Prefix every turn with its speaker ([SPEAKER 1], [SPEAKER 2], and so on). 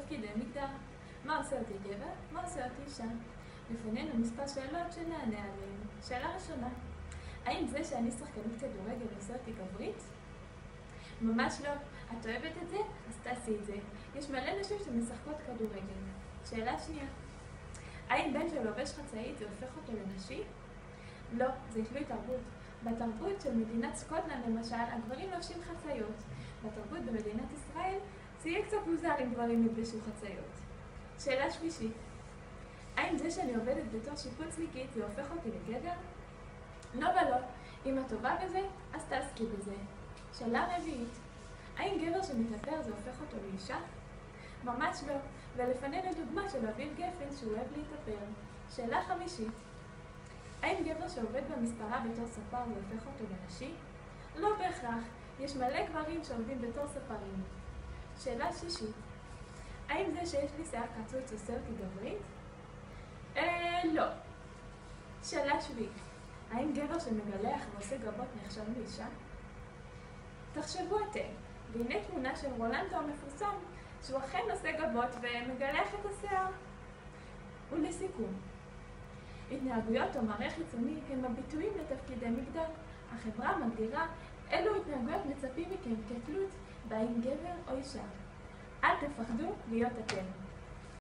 [SPEAKER 1] תפקידי מגדר. מה עושה אותי גבר? מה עושה אותי אישה? לפנינו מספר שאלות שנענה עליהן. שאלה ראשונה, האם זה שאני שחקנית כדורגל עושה אותי גברית? ממש לא. את אוהבת את זה? אז תעשי את זה. יש מלא נשים שמשחקות כדורגל. שאלה שנייה, האם בן של לובש חצאית זה הופך אותו לנשי? לא, זה תלוי תרבות. בתרבות של מדינת סקוטלנד למשל, הגברים לובשים חצאיות. בתרבות במדינת ישראל זה יהיה קצת מוזר אם גברים ילבשו חצאיות. שאלה שלישית, האם זה שאני עובדת בתור שיפוצניקית זה הופך אותי לגבר? לא ולא. אם את טובה בזה, אז תעסקי בזה. שאלה רביעית, האם גבר שמתאפר זה הופך אותו לאישה? ממש לא, ולפנינו דוגמה של אביב גפן שהוא אוהב להתאפר. שאלה חמישית, האם גבר שעובד במספרה בתור ספר זה הופך אותו לנשי? לא בהכרח, יש מלא גברים שעובדים בתור ספרים. שאלה שישית, האם זה שיש לי שיער קצוץ עושה אותי גברית? לא. שאלה שביעית, האם גבר שמגלח ועושה גבות נחשב לאישה? תחשבו אתם, והנה תמונה של רולנדו המפורסם, שהוא אכן עושה גבות ומגלח את השיער. ולסיכום, התנהגויות או מראה חיצוני הם הביטויים לתפקידי מגדר. החברה מגדירה אילו התנהגויות מצפים מכם כתלות בהאם גבר או אישה. אל תפחדו להיות אתם.